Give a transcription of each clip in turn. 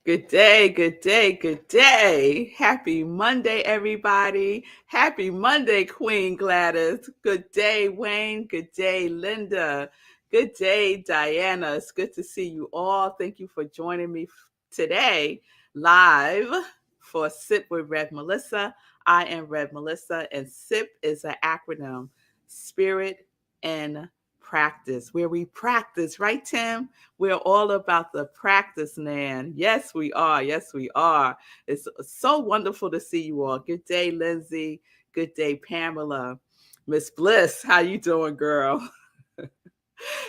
Good day, good day, good day. Happy Monday, everybody. Happy Monday, Queen Gladys. Good day, Wayne. Good day, Linda. Good day, Diana. It's good to see you all. Thank you for joining me today live for Sip with Rev Melissa. I am Rev Melissa, and SIP is an acronym, Spirit and Practice, where we practice, right, Tim? We're all about the practice, man. Yes, we are. Yes, we are. It's so wonderful to see you all. Good day, Lindsay. Good day, Pamela. Miss Bliss, how you doing, girl?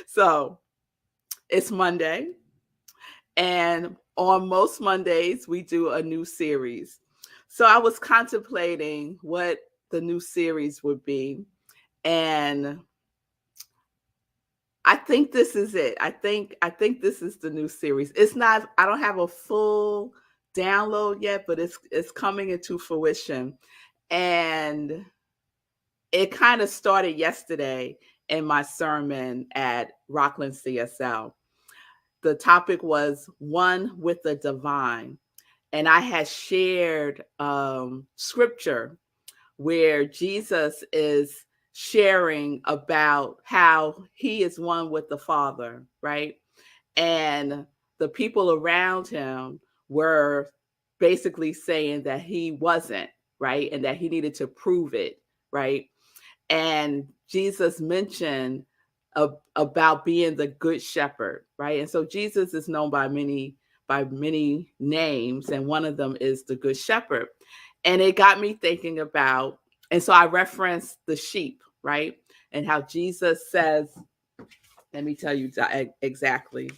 So it's Monday, and on most Mondays, we do a new series. So I was contemplating what the new series would be, and I think this is it. I think this is the new series. It's not, I don't have a full download yet, but it's coming into fruition. And it kind of started yesterday in my sermon at Rockland CSL. The topic was One with the Divine. And I had shared scripture where Jesus is sharing about how he is one with the Father, right? And the people around him were basically saying that he wasn't, right? And that he needed to prove it, right? And Jesus mentioned about being the good shepherd, right? And so Jesus is known by many names, and one of them is the good shepherd. And it got me thinking about, and so I referenced the sheep, right? And how Jesus says, let me tell you exactly.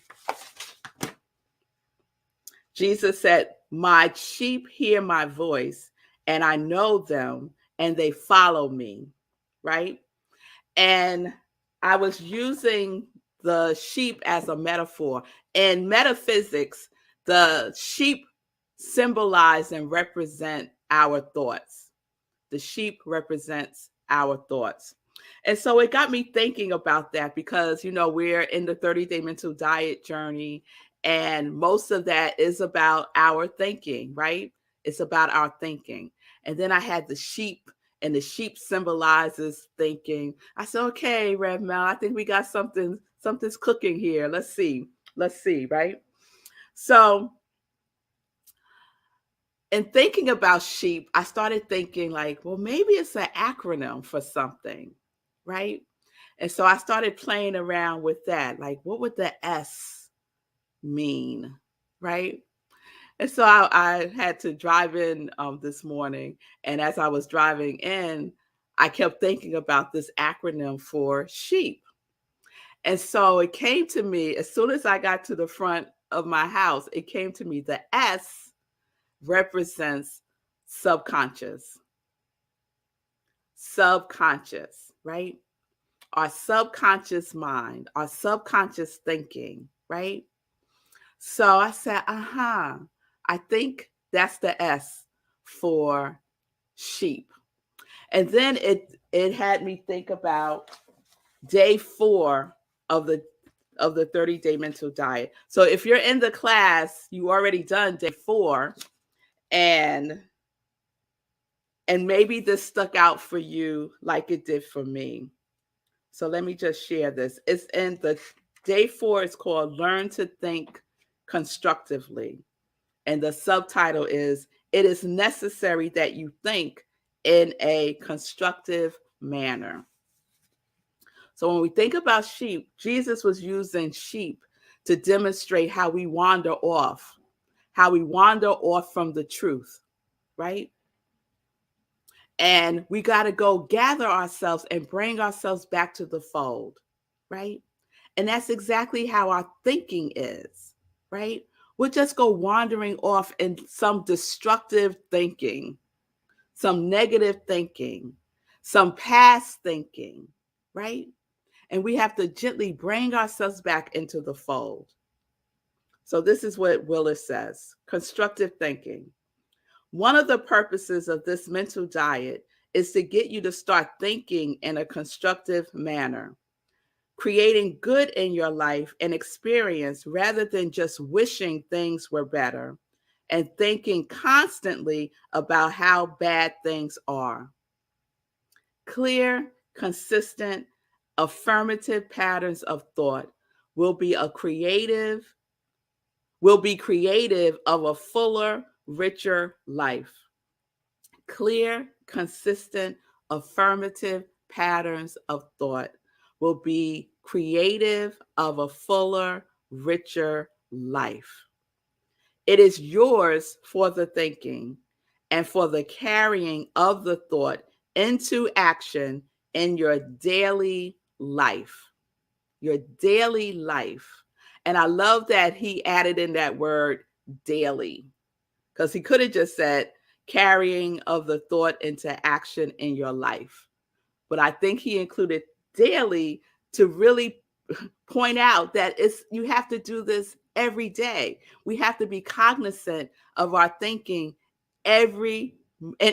Jesus said, "My sheep hear my voice, and I know them, and they follow me," right? And I was using the sheep as a metaphor. In metaphysics, the sheep symbolize and represent our thoughts. The sheep represents our thoughts. And so it got me thinking about that because, we're in the 30-day mental diet journey, and most of that is about our thinking, right? It's about our thinking. And then I had the sheep, and the sheep symbolizes thinking. I said, okay, Rev Mel, I think we got something's cooking here. Let's see, right? So in thinking about sheep, I started thinking like, well, maybe it's an acronym for something, right? And so I started playing around with that. Like, what would the S mean, right? And so I had to drive in this morning. And as I was driving in, I kept thinking about this acronym for sheep. And so it came to me as soon as I got to the front of my house, it came to me the S represents subconscious. Subconscious, right? Our subconscious mind, our subconscious thinking, right? So I said, I think that's the S for sheep. And then it had me think about day 4 of the 30-day mental diet. So if you're in the class, you already done day 4, and maybe this stuck out for you like it did for me. So let me just share this. It's in the day 4 is called Learn to Think Constructively. And the subtitle is, It is necessary that you think in a constructive manner. So when we think about sheep, Jesus was using sheep to demonstrate how we wander off from the truth, right? And we got to go gather ourselves and bring ourselves back to the fold, right? And that's exactly how our thinking is, right? We'll just go wandering off in some destructive thinking, some negative thinking, some past thinking, right? And we have to gently bring ourselves back into the fold. So this is what Willis says: constructive thinking. One of the purposes of this mental diet is to get you to start thinking in a constructive manner, creating good in your life and experience rather than just wishing things were better. and thinking constantly about how bad things are. Clear, consistent, affirmative patterns of thought will be creative of a fuller, richer life. Clear, consistent, affirmative patterns of thought will be creative of a fuller, richer life. It is yours for the thinking and for the carrying of the thought into action in your daily life. Your daily life. And I love that he added in that word daily, because he could have just said carrying of the thought into action in your life. But I think he included daily to really point out that you have to do this every day. We have to be cognizant of our thinking in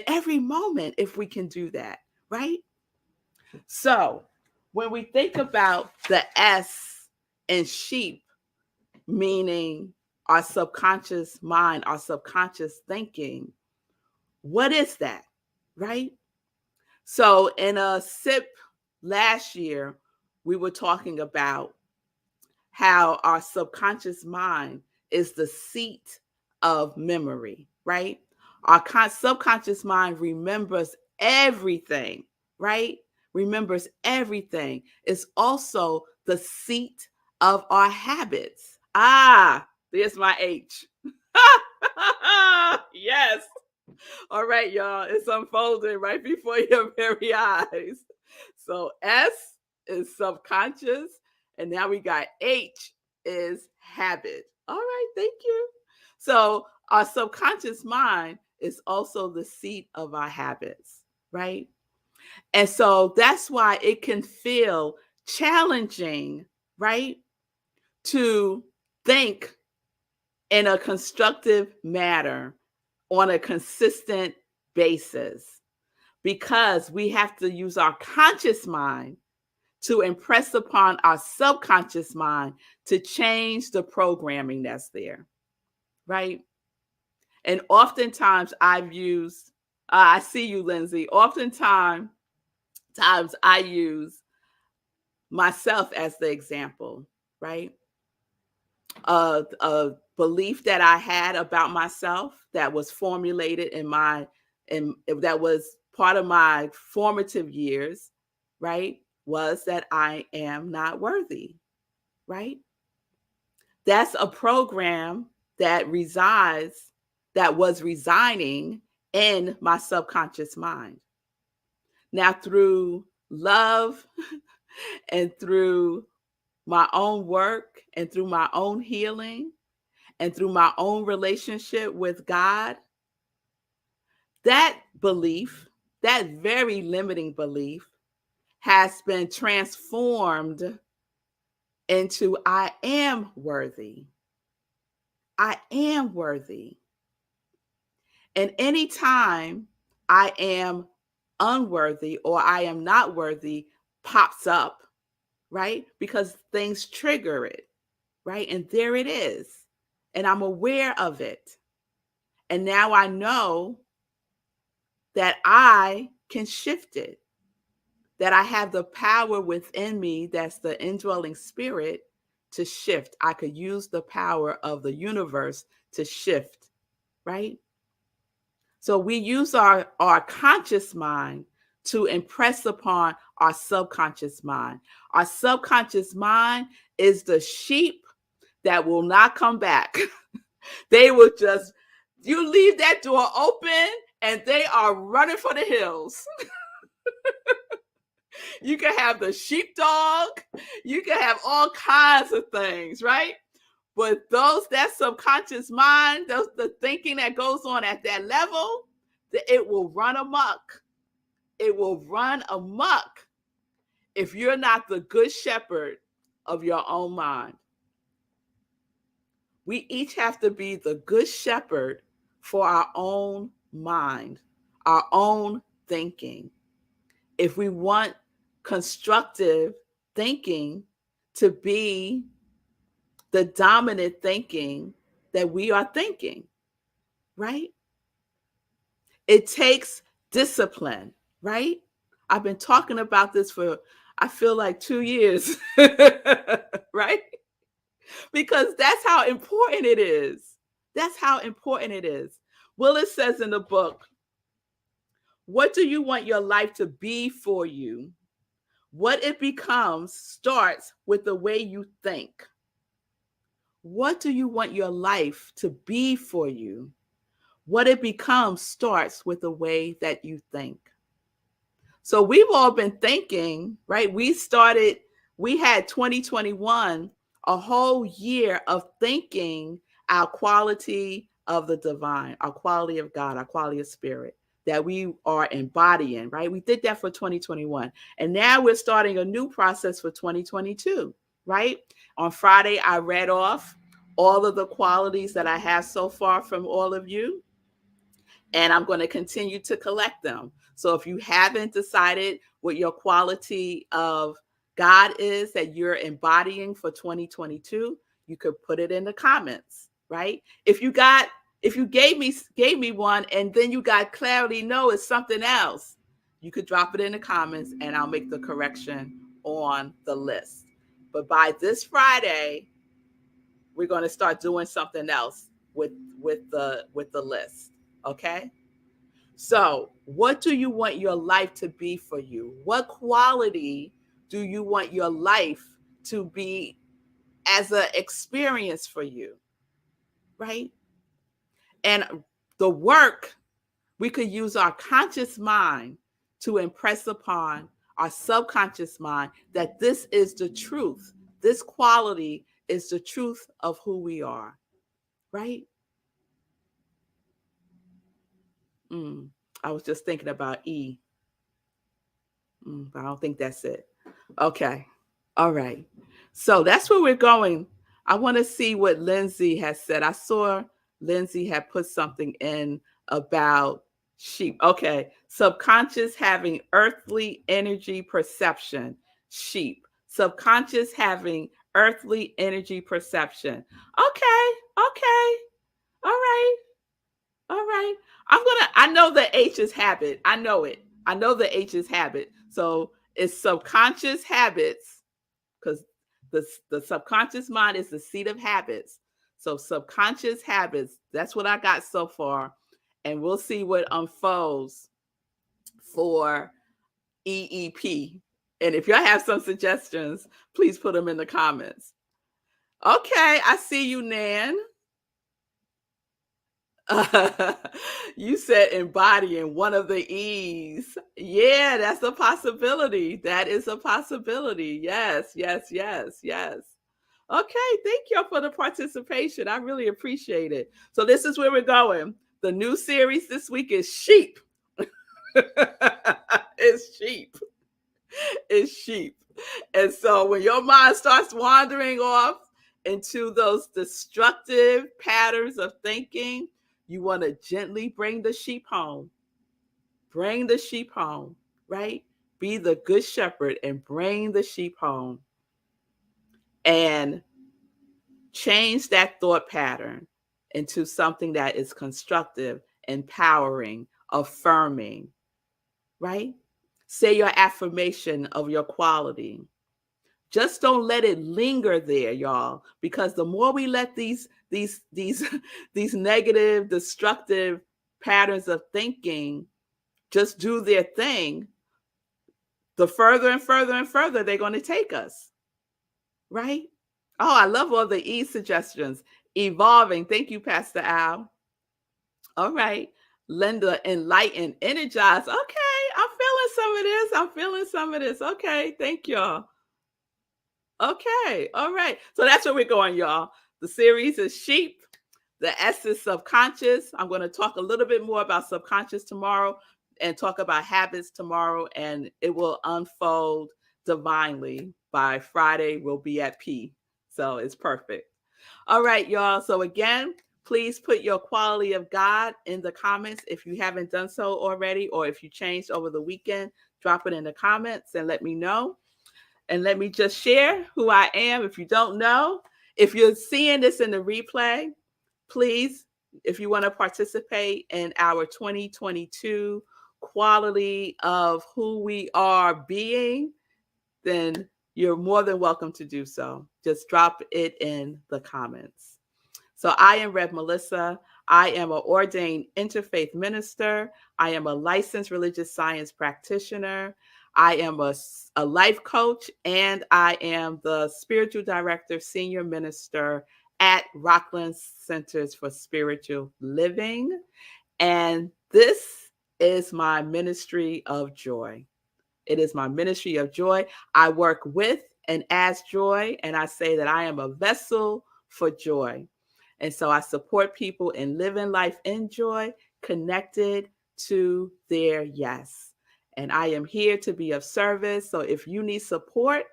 every moment if we can do that, right? So when we think about the S in sheep, meaning our subconscious mind, our subconscious thinking, what is that, right? So in a SIP last year, we were talking about how our subconscious mind is the seat of memory, right? Our subconscious mind remembers everything, right? Remembers everything. It's also the seat of our habits. There's my H. Yes. All right, y'all. It's unfolding right before your very eyes. So S is subconscious. And now we got H is habit. All right, thank you. So our subconscious mind is also the seat of our habits, right? And so that's why it can feel challenging, right? To think in a constructive manner on a consistent basis, because we have to use our conscious mind to impress upon our subconscious mind to change the programming that's there, right? And oftentimes I see you, Lindsay, oftentimes I use myself as the example, right? A belief that I had about myself that was formulated in that was part of my formative years, right? Was that I am not worthy, right? That's a program that was resigning in my subconscious mind. Now, through love and through my own work and through my own healing and through my own relationship with God, that belief, that very limiting belief, has been transformed into I am worthy. I am worthy. And anytime I am unworthy or I am not worthy pops up, right? Because things trigger it, right? And there it is. And I'm aware of it. And now I know that I can shift it, that I have the power within me, that's the indwelling spirit, to shift. I could use the power of the universe to shift, right? So we use our conscious mind to impress upon our subconscious mind. Our subconscious mind is the sheep that will not come back. They will just, you leave that door open and they are running for the hills. You can have the sheepdog, you can have all kinds of things, right? But that subconscious mind, the thinking that goes on at that level, it will run amok. It will run amok if you're not the good shepherd of your own mind. We each have to be the good shepherd for our own mind, our own thinking. If we want constructive thinking to be the dominant thinking that we are thinking. right? It takes discipline, right? I've been talking about this for, I feel like 2 years, right? Because that's how important it is. That's how important it is. Willis says in the book, what do you want your life to be for you? What it becomes starts with the way you think. What do you want your life to be for you? What it becomes starts with the way that you think. So we've all been thinking, right? We had 2021, a whole year of thinking our quality of the divine, our quality of God, our quality of spirit that we are embodying, right? We did that for 2021. And now we're starting a new process for 2022, right? On Friday, I read off all of the qualities that I have so far from all of you, and I'm going to continue to collect them. So if you haven't decided what your quality of God is that you're embodying for 2022, you could put it in the comments, right? If you gave me one and then you got clarity, no, it's something else, you could drop it in the comments and I'll make the correction on the list. But by this Friday, we're going to start doing something else with the list, okay? So, what do you want your life to be for you? What quality do you want your life to be as an experience for you? Right? And the work, we could use our conscious mind to impress upon our subconscious mind that this is the truth. This quality is the truth of who we are. Right? I was just thinking about E. But I don't think that's it. Okay. All right. So that's where we're going. I want to see what Lindsay has said. I saw Lindsay had put something in about sheep. Okay. Subconscious having earthly energy perception. Sheep. Subconscious having earthly energy perception. Okay. Okay. All right. All right. I know the H is habit. I know it. I know the H is habit. So it's subconscious habits, because the subconscious mind is the seat of habits. So subconscious habits, that's what I got so far. And we'll see what unfolds for EEP. And if y'all have some suggestions, please put them in the comments. Okay, I see you, Nan. You said embodying one of the E's. Yeah, that's a possibility. That is a possibility. Yes, yes, yes, yes. Okay, thank you for the participation. I really appreciate it. So this is where we're going. The new series this week is sheep. It's sheep. It's sheep. And so when your mind starts wandering off into those destructive patterns of thinking, you want to gently bring the sheep home. Bring the sheep home, right? Be the good shepherd and bring the sheep home. And change that thought pattern into something that is constructive, empowering, affirming, right? Say your affirmation of your quality. Just don't let it linger there, y'all, because the more we let these these negative, destructive patterns of thinking just do their thing, the further and further and further they're going to take us, right? Oh, I love all the E suggestions. Evolving. Thank you, Pastor Al. All right. Linda, enlighten, energize. Okay, I'm feeling some of this. I'm feeling some of this. Okay, thank y'all. Okay, all right. So that's where we're going, y'all. The series is sheep. The S is subconscious. I'm going to talk a little bit more about subconscious tomorrow and talk about habits tomorrow, and it will unfold divinely. By Friday, we'll be at P. So it's perfect. All right, y'all. So again, please put your quality of God in the comments if you haven't done so already, or if you changed over the weekend, drop it in the comments and let me know. And let me just share who I am. If you don't know, if you're seeing this in the replay, please if you want to participate in our 2022 quality of who we are being, then you're more than welcome to do so. Just drop it in the comments. So I am Rev Melissa. I am an ordained interfaith minister. I am a licensed religious science practitioner. I am a life coach, and I am the spiritual director, senior minister at Rockland Centers for Spiritual Living. And this is my ministry of joy. It is my ministry of joy. I work with and as joy, and I say that I am a vessel for joy. And so I support people in living life in joy, connected to their yes. And I am here to be of service. So if you need support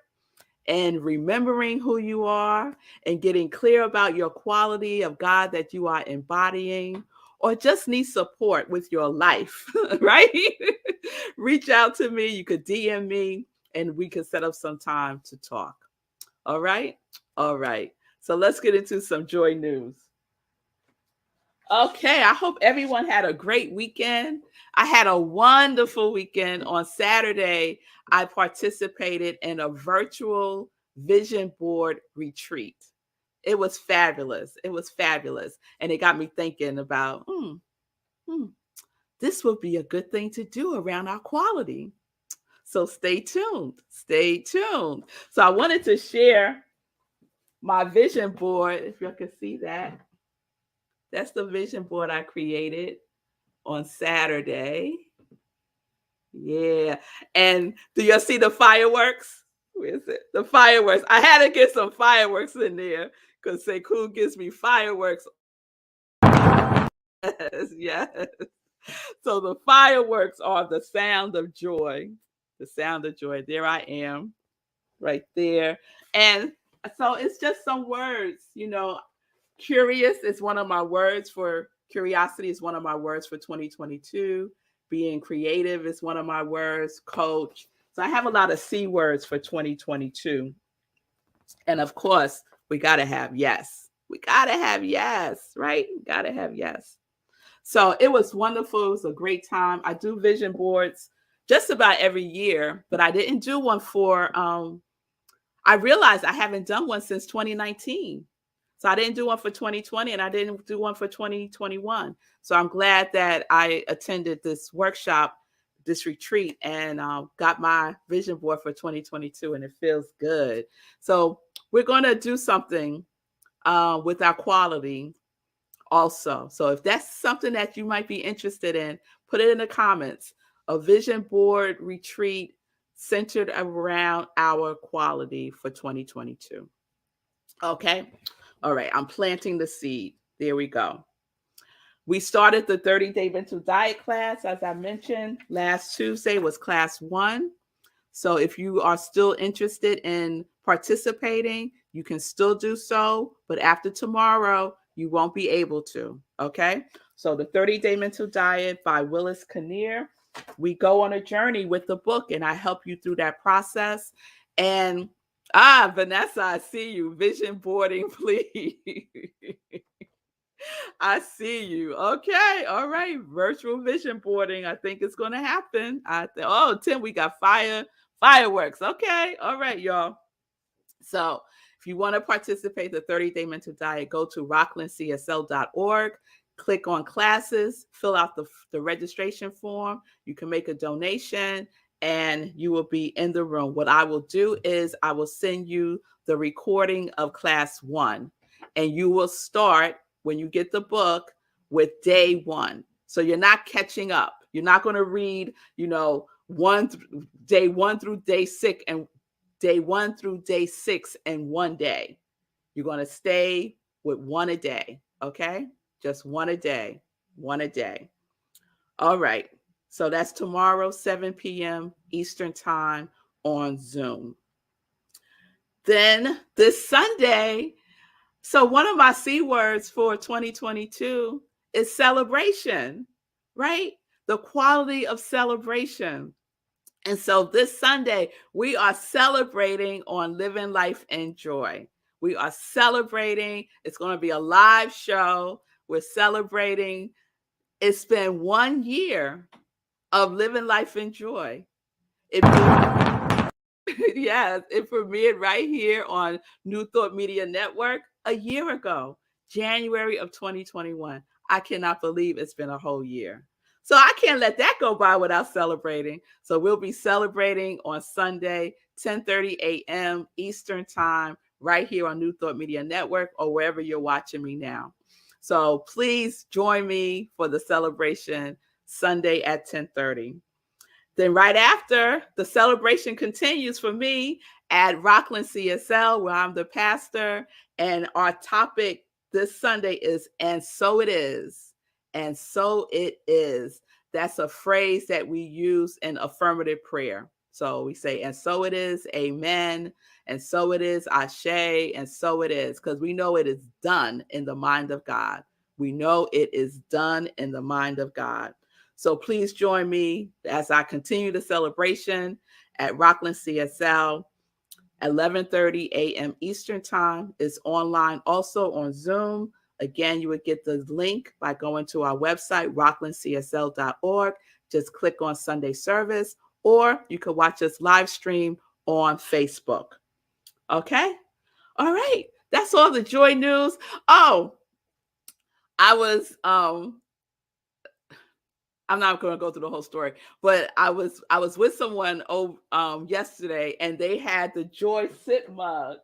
in remembering who you are and getting clear about your quality of God that you are embodying, or just need support with your life, right? Reach out to me. You could DM me and we could set up some time to talk. All right? All right. So let's get into some joy news. Okay, I hope everyone had a great weekend. I had a wonderful weekend. On Saturday, I participated in a virtual vision board retreat. It was fabulous. It was fabulous. And it got me thinking about, this would be a good thing to do around our quality. So stay tuned. Stay tuned. So I wanted to share my vision board, if you can see that. That's the vision board I created on Saturday. Yeah. And do you see the fireworks? Where is it? The fireworks. I had to get some fireworks in there because Sekou gives me fireworks. Yes, yes. So the fireworks are the sound of joy. The sound of joy. There I am, right there. And so it's just some words, Curious is one of my words for curiosity is one of my words for 2022. Being creative is one of my words, coach. So I have a lot of C words for 2022. And of course, we got to have yes. We got to have yes, right? We got to have yes. So it was wonderful. It was a great time. I do vision boards just about every year, but I didn't do one I realized I haven't done one since 2019. So I didn't do one for 2020 and I didn't do one for 2021. So I'm glad that I attended this workshop, this retreat, and got my vision board for 2022, and it feels good. So we're going to do something with our quality also. So if that's something that you might be interested in, put it in the comments. A vision board retreat centered around our quality for 2022. Okay. All right. I'm planting the seed. There we go. We started the 30-day mental diet class. As I mentioned, last Tuesday was class 1. So if you are still interested in participating, you can still do so. But after tomorrow, you won't be able to. Okay. So the 30-day mental diet by Willis Kinnear. We go on a journey with the book and I help you through that process. And Vanessa, I see you. Vision boarding, please. I see you. Okay. All right. Virtual vision boarding. I think it's going to happen. Tim, we got fireworks. Okay. All right, y'all. So if you want to participate in the 30-day mental diet, go to rocklandcsl.org. Click on classes, fill out the registration form. You can make a donation and you will be in the room. What I will do is I will send you the recording of class 1, and you will start when you get the book with day 1. So you're not catching up. You're not going to read, day 1 through day 6 and day 1 through day 6 in one day. You're going to stay with one a day. Okay. Just one a day, one a day. All right. So that's tomorrow, 7 p.m. Eastern time on Zoom. Then this Sunday, so one of my C words for 2022 is celebration, right? The quality of celebration. And so this Sunday, we are celebrating on Living Life in Joy. We are celebrating. It's going to be a live show We're celebrating. It's been 1 year of living life in joy. It yes, it premiered right here on New Thought Media Network a year ago, January of 2021. I cannot believe it's been a whole year. So I can't let that go by without celebrating. So we'll be celebrating on Sunday, 10:30 a.m. Eastern Time, right here on New Thought Media Network or wherever you're watching me now. So please join me for the celebration Sunday at 10:30. Then right after, the celebration continues for me at Rockland CSL, where I'm the pastor. And our topic this Sunday is, and so it is. And so it is. That's a phrase that we use in affirmative prayer. So we say, and so it is, amen. And so it is, ashe. And so it is, because we know it is done in the mind of God. We know it is done in the mind of God. So please join me as I continue the celebration at Rockland CSL, 11:30 a.m. Eastern Time. It's online also on Zoom. Again, you would get the link by going to our website, rocklandcsl.org. Just click on Sunday service, or you can watch us live stream on Facebook. Okay? All right. That's all the joy news. Oh, I was I'm not going to go through the whole story, but I was with someone yesterday, and they had the Joy Sip mug.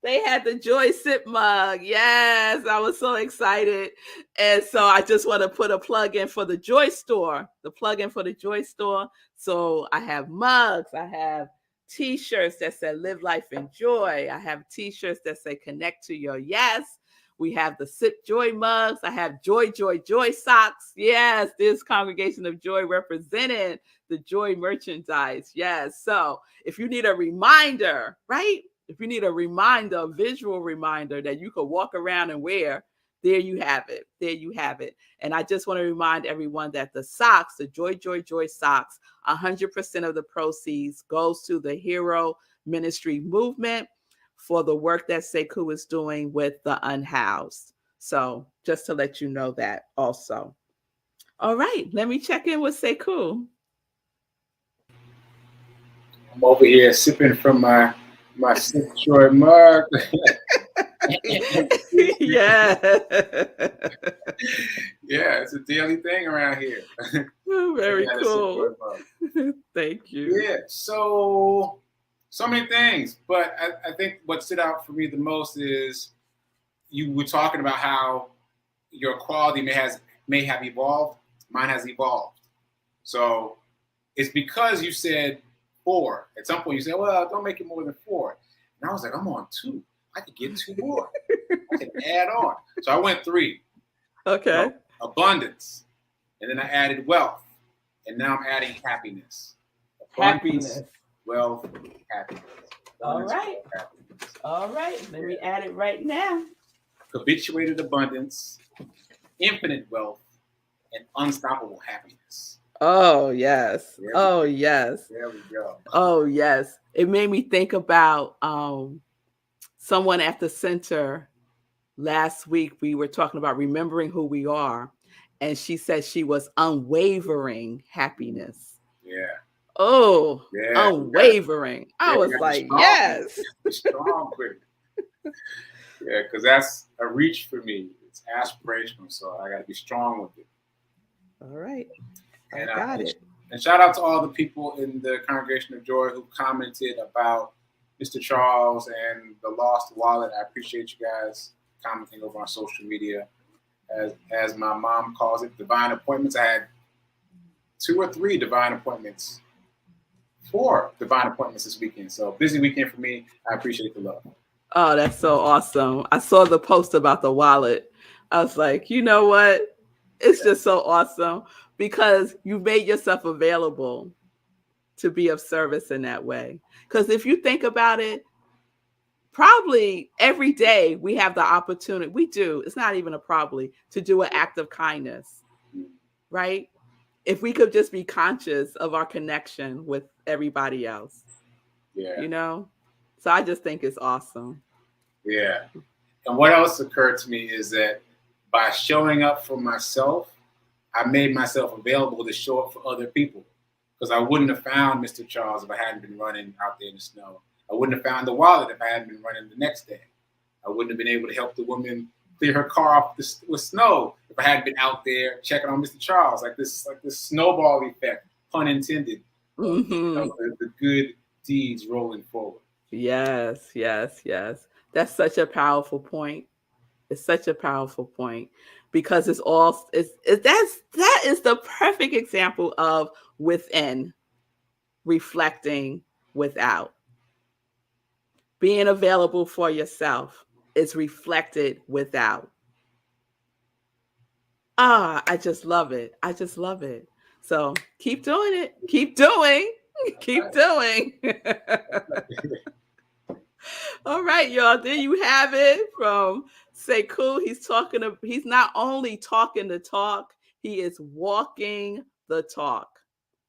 They had the Joy Sip mug. Yes, I was so excited. And so I just want to put a plug in for the Joy Store, the plug in for the Joy Store. So I have mugs. I have t-shirts that say live life in joy. I have t-shirts that say connect to your yes. We have the Sip Joy mugs. I have Joy, Joy, Joy socks. Yes, this Congregation of Joy represented the Joy merchandise. Yes. So if you need a reminder, right? If you need a reminder, a visual reminder that you could walk around and wear, there you have it. There you have it. And I just want to remind everyone that the socks, the Joy, Joy, Joy socks, 100% of the proceeds goes to the Hero Ministry Movement for the work that Sekou is doing with the unhoused. So just to let you know that also. All right, let me check in with Sekou. I'm over here sipping from my Sip Joy mug. Yeah. Yeah, it's a daily thing around here. Oh, very cool. Thank you. Yeah, so many things, but I think what stood out for me the most is you were talking about how your quality may have evolved. Mine has evolved. So it's because you said 4. At some point you said, well, don't make it more than 4. And I was like, I'm on 2. I could get 2 more. I could add on. So I went 3. Okay. So, abundance. And then I added wealth. And now I'm adding happiness. Happiness. Wealth, happiness. All right. Happiness. All right. Let me add it right now. Habituated abundance, infinite wealth, and unstoppable happiness. Oh, yes. Oh, yes. There we go. Oh, yes. It made me think about someone at the center last week. We were talking about remembering who we are. And she said she was unwavering happiness. Yeah. Oh, yeah, unwavering. I was like, yes. Strong with it. Yeah, because that's a reach for me. It's aspirational, so I got to be strong with it. All right. I got it. And shout out to all the people in the Congregation of Joy who commented about Mr. Charles and the lost wallet. I appreciate you guys commenting over on social media. As my mom calls it, divine appointments. I had 2 or 3 divine appointments. 4 divine appointments this weekend. So busy weekend for me. I appreciate the love. Oh, that's so awesome. I saw the post about the wallet. I was like, you know what? It's just so awesome because you made yourself available to be of service in that way. Because if you think about it, probably every day we have the opportunity. We do. It's not even a probably to do an act of kindness, right? If we could just be conscious of our connection with everybody else, you know? So I just think it's awesome. Yeah. And what else occurred to me is that by showing up for myself, I made myself available to show up for other people. Because I wouldn't have found Mr. Charles if I hadn't been running out there in the snow. I wouldn't have found the wallet if I hadn't been running the next day. I wouldn't have been able to help the woman clear her car off with snow if I hadn't been out there checking on Mr. Charles. Like this snowball effect, pun intended, of the good deeds rolling forward. Yes, yes, yes. That's such a powerful point. It's such a powerful point because that is the perfect example of within reflecting without. Being available for yourself is reflected without. I just love it. I just love it. So keep doing it. Keep doing. Keep doing. All right, y'all. There you have it from Sekou. He's not only talking the talk, he is walking the talk.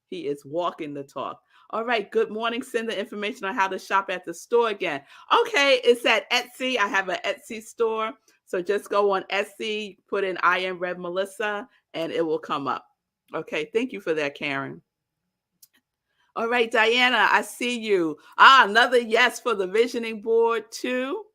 He is walking the talk. All right. Good morning. Send the information on how to shop at the store again. Okay. It's at Etsy. I have an Etsy store. So just go on Etsy, put in I am revmelissa, and it will come up. Okay. Thank you for that, Karen. All right, Diana, I see you. Another yes for the visioning board too.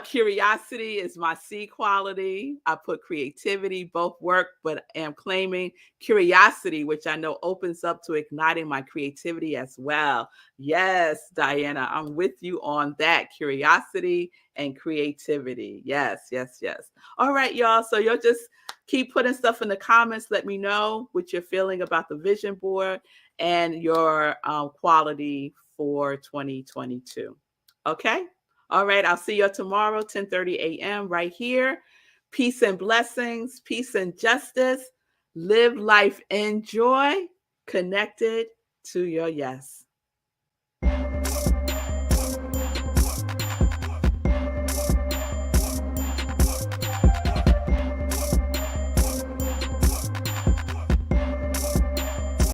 Curiosity is my C quality. I put creativity, both work, but am claiming curiosity, which I know opens up to igniting my creativity as well. Yes, Diana, I'm with you on that. Curiosity and creativity. Yes, yes, yes. All right, y'all. So you'll just keep putting stuff in the comments. Let me know what you're feeling about the vision board and your quality for 2022. Okay? All right, I'll see you tomorrow, 10:30 a.m. right here. Peace and blessings, peace and justice. Live life in joy, connected to your yes.